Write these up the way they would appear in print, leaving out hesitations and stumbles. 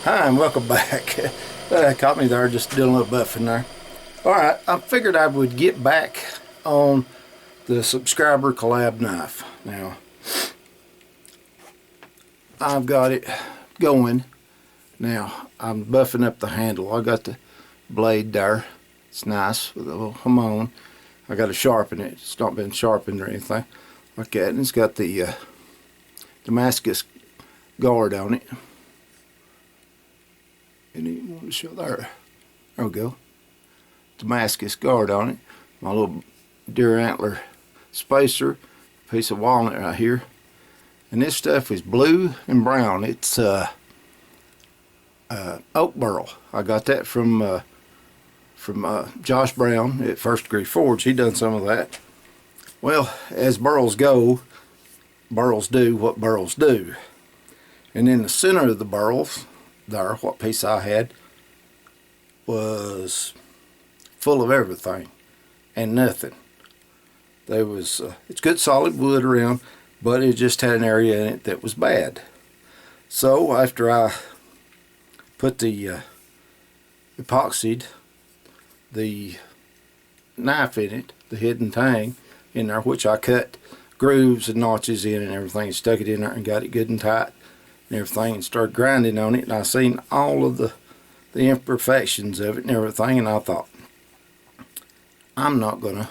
Hi and welcome back. Caught me there just doing a little buffing there. Alright, I figured I would get back on the subscriber collab knife. Now, I've got it going. Now, I'm buffing up the handle. I got the blade there. It's nice with a little hamon. I got to sharpen it. It's not been sharpened or anything like that. And it's got the Damascus guard on it. And you want to show there. There we go. Damascus guard on it. My little deer antler spacer, piece of walnut right here. And this stuff is blue and brown. It's oak burl. I got that from Josh Brown at First Degree Forge. He done some of that. Well, as burls go, burls do what burls do. And in the center of the burls, there, what piece I had was full of everything and nothing. There was it's good solid wood around, but it just had an area in it that was bad. So after I put the epoxied the knife in it, the hidden tang in there, which I cut grooves and notches in and everything, stuck it in there and got it good and tight and everything, and started grinding on it, and I seen all of the imperfections of it and everything, and I thought, I'm not gonna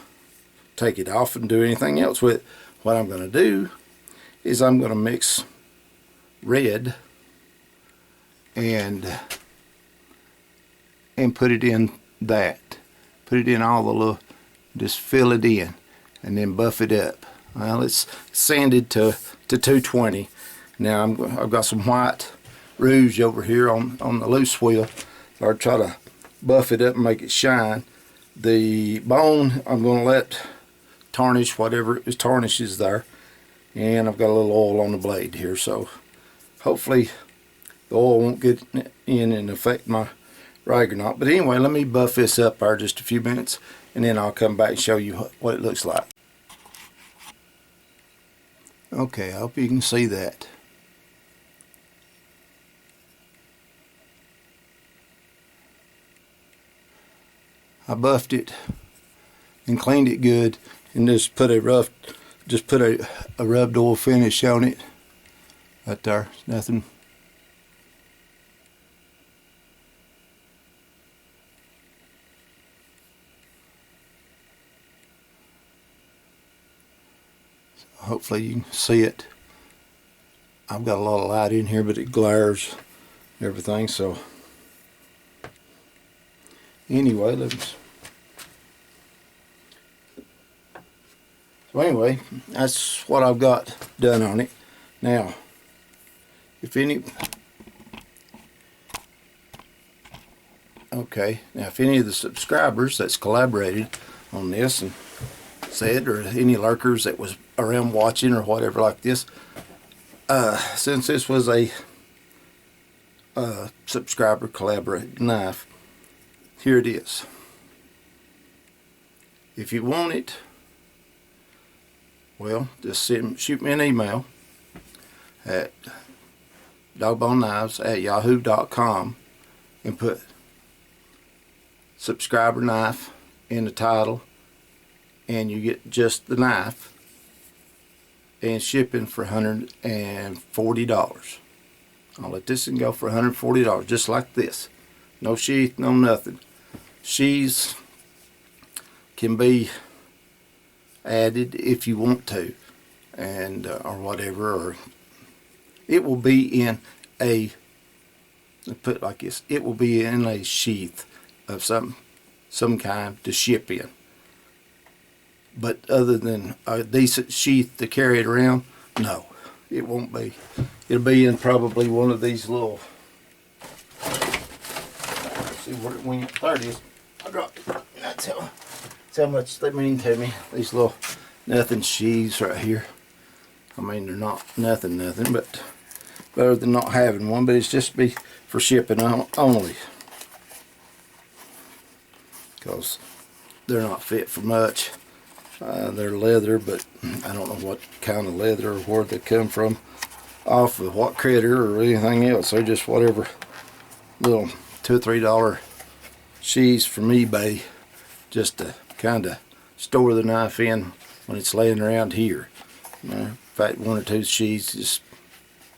take it off and do anything else with it. What I'm gonna do is I'm gonna mix red and put it in that. Put it in all the little, just fill it in and then buff it up. Well, it's sanded to 220. Now I've got some white rouge over here on the loose wheel. I'll try to buff it up and make it shine. The bone I'm going to let tarnish whatever is tarnishes there, and I've got a little oil on the blade here, so hopefully the oil won't get in and affect my rag or not. But anyway, let me buff this up for just a few minutes, and then I'll come back and show you what it looks like. Okay, I hope you can see that. I buffed it and cleaned it good, and just put a rubbed oil finish on it. Right there, nothing. Hopefully you can see it. I've got a lot of light in here, but it glares and everything, so anyway, anyway, that's what I've got done on it. Now, if any of the subscribers that's collaborated on this and said, or any lurkers that was around watching or whatever like this, since this was a subscriber collaborated knife, here it is. If you want it, well, just shoot me an email at dogboneknives@yahoo.com and put subscriber knife in the title, and you get just the knife and shipping for $140. I'll let this one go for $140, just like this. No sheath, no nothing. Sheaths can be added if you want to, and or whatever, or it will be in a, put it like this, it will be in a sheath of some kind to ship in. But other than a decent sheath to carry it around, no, it won't be. It'll be in probably one of these little, let's see where it went. There it is. I dropped it. That's how much they mean to me. These little nothing sheaths right here. I mean, they're not nothing, but better than not having one. But it's just be for shipping only, because they're not fit for much. They're leather, but I don't know what kind of leather or where they come from, off of what critter or anything else. They're just whatever little $2 or $3 sheaths from eBay just to kind of store the knife in when it's laying around here. In fact, 1 or 2 sheaths, just,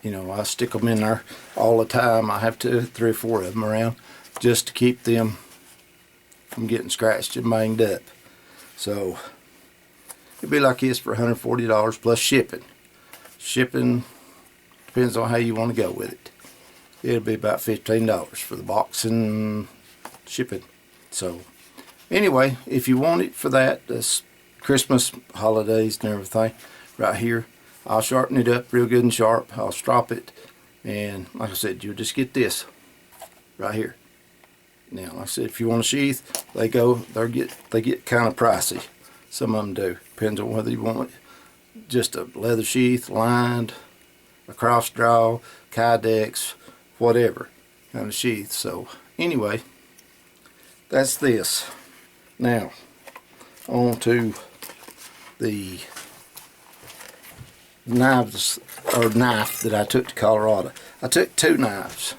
you know, I stick them in there all the time. I have 2, 3 or 4 of them around just to keep them from getting scratched and banged up. So it'd be like this for $140 plus shipping. Shipping depends on how you want to go with it. It'll be about $15 for the box and shipping. So anyway, if you want it for that, this Christmas, holidays and everything, right here, I'll sharpen it up real good and sharp. I'll strop it, and like I said, you'll just get this right here. Now, like I said, if you want a sheath, they get kind of pricey. Some of them do. Depends on whether you want just a leather sheath, lined, a cross draw, Kydex, whatever kind of sheath. So anyway, that's this. Now, on to the knife that I took to Colorado. I took 2 knives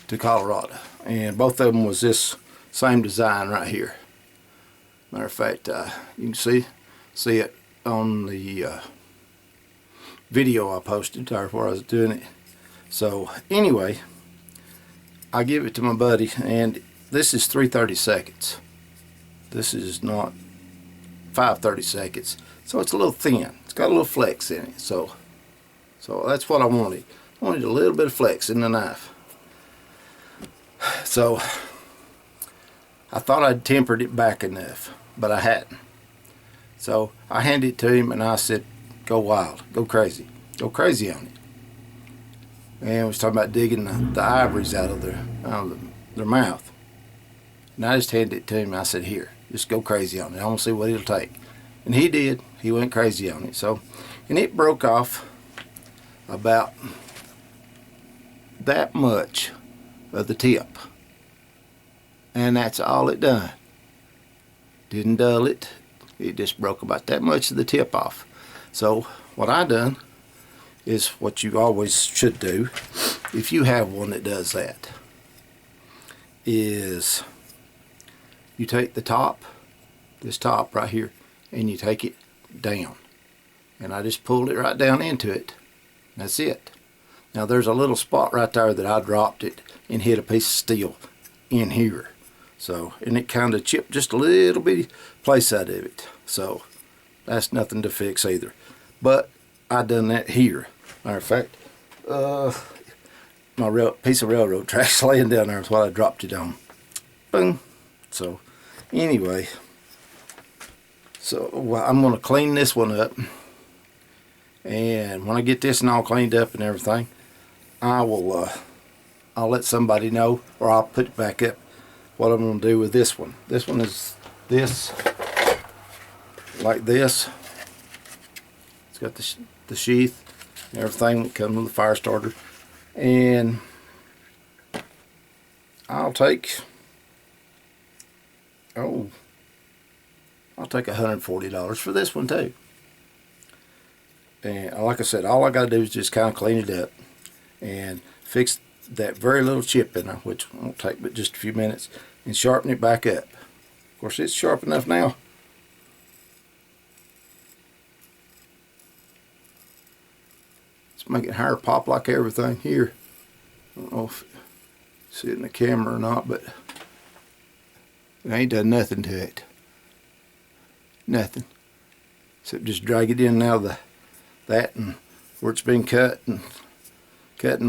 to Colorado, and both of them was this same design right here. Matter of fact, you can see it on the video I posted there where I was doing it. So anyway, I give it to my buddy, and this is 3/32. This is not 5/32, so it's a little thin. It's got a little flex in it, so that's what I wanted. I wanted a little bit of flex in the knife. So I thought I'd tempered it back enough, but I hadn't. So I handed it to him and I said, go wild, go crazy on it. And we was talking about digging the ivories out of their mouth. And I just handed it to him and I said, here, just go crazy on it. I want to see what it'll take. And he did. He went crazy on it. So, and it broke off about that much of the tip, and that's all it done. Didn't dull it. It just broke about that much of the tip off. So what I done is what you always should do if you have one that does that, is you take the top, this top right here, and you take it down. And I just pulled it right down into it. That's it. Now there's a little spot right there that I dropped it and hit a piece of steel in here. So, and it kind of chipped just a little bitty place out of it. So that's nothing to fix either. But I done that here. Matter of fact, my piece of railroad track's laying down there is what I dropped it on. Boom. So anyway, so I'm going to clean this one up. And when I get this and all cleaned up and everything, I'll let somebody know, or I'll put it back up, what I'm going to do with this one. This one is this, like this. It's got the sheath and everything that comes with the fire starter. And I'll take $140 for this one too. And like I said, all I got to do is just kind of clean it up and fix that very little chip in there, which won't take but just a few minutes, and sharpen it back up. Of course, it's sharp enough now. It's making hair pop like everything here. I don't know if you see it in the camera or not, but it ain't done nothing to it. Nothing. Except just drag it in now, that and where it's been cut and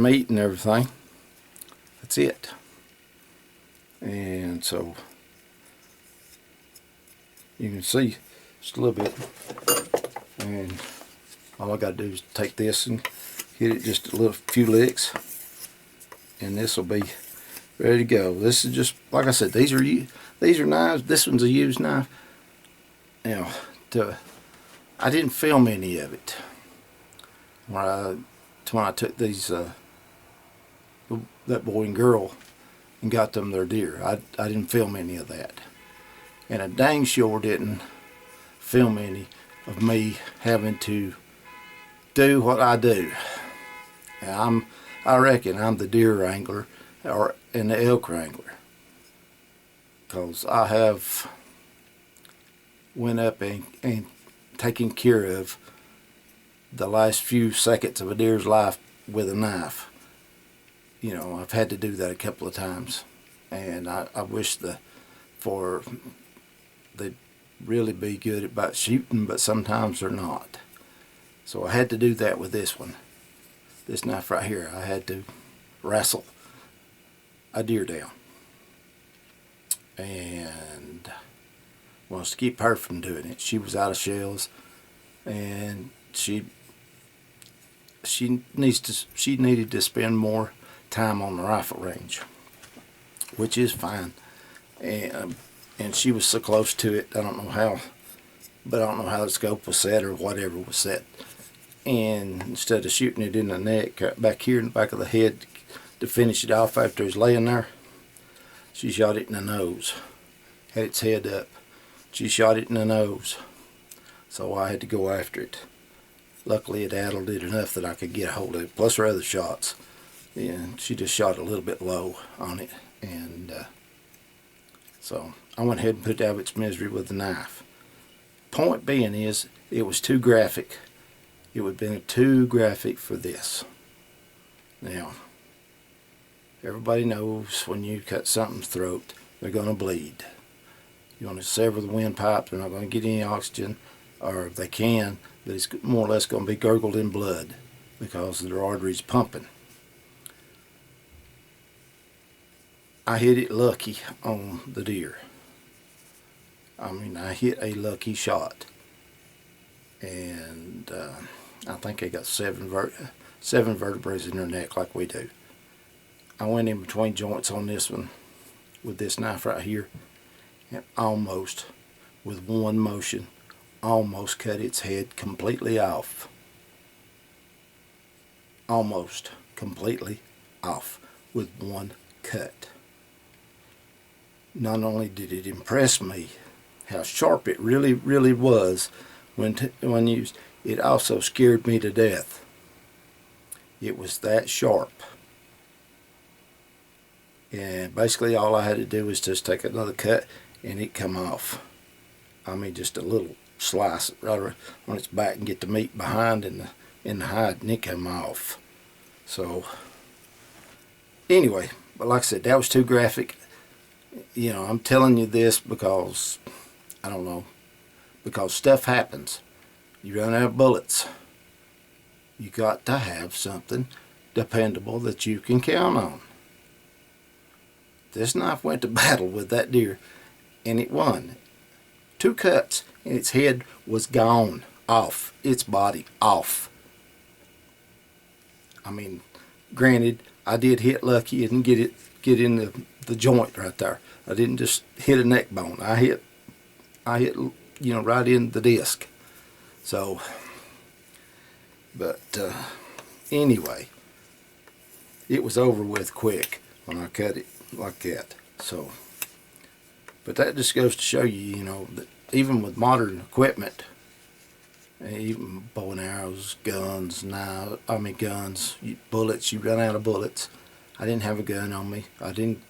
meat and everything. That's it. And so you can see just a little bit, and all I got to do is take this and hit it just a few licks, and this will be ready to go. This is just, like I said, these are knives. This one's a used knife. Now, I didn't film any of it when I took these that boy and girl and got them their deer. I didn't film any of that, and I dang sure didn't film any of me having to do what I do. And I reckon I'm the deer wrangler or in the elk wrangler, because I have went up and taken care of the last few seconds of a deer's life with a knife. You know, I've had to do that a couple of times, and I wish they'd really be good about shooting, but sometimes they're not. So I had to do that with this one. This knife right here, I had to wrestle a deer down. And wants to keep her from doing it. She was out of shells, and she needed to spend more time on the rifle range, which is fine. And she was so close to it, I don't know how, but I don't know how the scope was set or whatever was set. And instead of shooting it in the neck, back here in the back of the head to finish it off after it's laying there, she shot it in the nose. Had its head up. She shot it in the nose. So I had to go after it. Luckily it addled it enough that I could get a hold of it, plus her other shots. And she just shot a little bit low on it. And so I went ahead and put it out of its misery with the knife. Point being is, it was too graphic. It would have been too graphic for this. Now, everybody knows when you cut something's throat, they're going to bleed. You want to sever the windpipe, they're not going to get any oxygen, or if they can, but it's more or less going to be gurgled in blood because their arteries pumping. I hit it lucky on the deer. I mean, I hit a lucky shot. And I think they got seven vertebrae in their neck like we do. I went in between joints on this one with this knife right here, and almost, with one motion, almost cut its head completely off. Almost completely off with one cut. Not only did it impress me how sharp it really was when used, it also scared me to death. It was that sharp. And basically all I had to do was just take another cut and it come off. I mean, just a little slice right on its back and get the meat behind in the hide, and it come off. So anyway, but like I said, that was too graphic. You know, I'm telling you this because, I don't know, because stuff happens. You run out of bullets. You got to have something dependable that you can count on. This knife went to battle with that deer, and it won. 2 cuts, and its head was gone, off, its body off. I mean, granted, I did hit lucky and get in the joint right there. I didn't just hit a neck bone. I hit, you know, right in the disc. So, but anyway, it was over with quick when I cut it like that. So, but that just goes to show you, you know, that even with modern equipment, even bow and arrows, guns, guns, bullets, you run out of bullets. I didn't have a gun on me. I didn't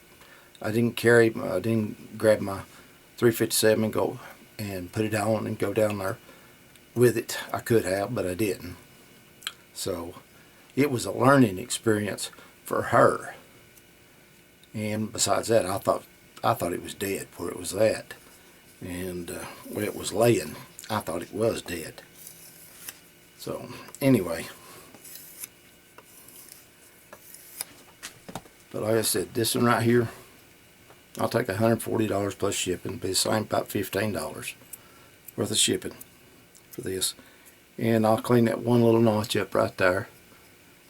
grab my 357 and go and put it on and go down there with it. I could have, but I didn't. So it was a learning experience for her. And besides that, I thought it was dead where it was at, and where it was laying, I thought it was dead. So anyway, but like I said, this one right here, I'll take $140 plus shipping. Be the same, about $15 worth of shipping for this. And I'll clean that one little notch up right there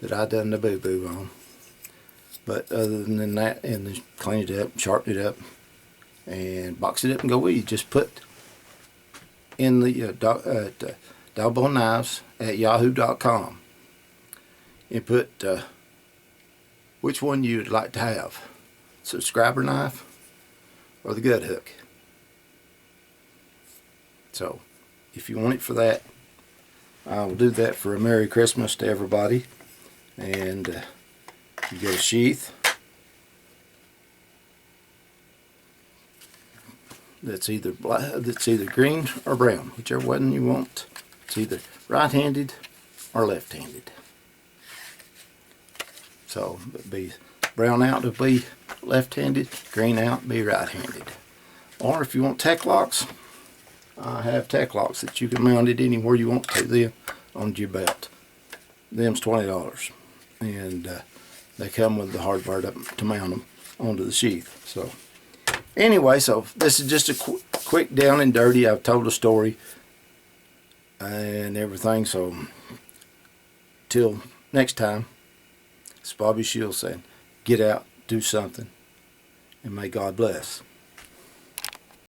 that I done the boo-boo on. But other than that, and then clean it up, sharpen it up, and box it up and go with you. Just put in the Dogbone Knives at yahoo.com and put which one you'd like to have, subscriber knife or the gut hook. So if you want it for that, I will do that for a Merry Christmas to everybody. And you get a sheath, that's either green or brown, whichever one you want. It's either right-handed or left-handed. So it'd be brown out to be left-handed, green out to be right-handed. Or if you want tech locks, I have tech locks that you can mount it anywhere you want to them on your belt. Them's $20, and they come with the hardware to mount them onto the sheath. So anyway, so this is just a quick down and dirty. I've told a story and everything. So till next time, it's Bobby Shields saying, get out, do something, and may God bless.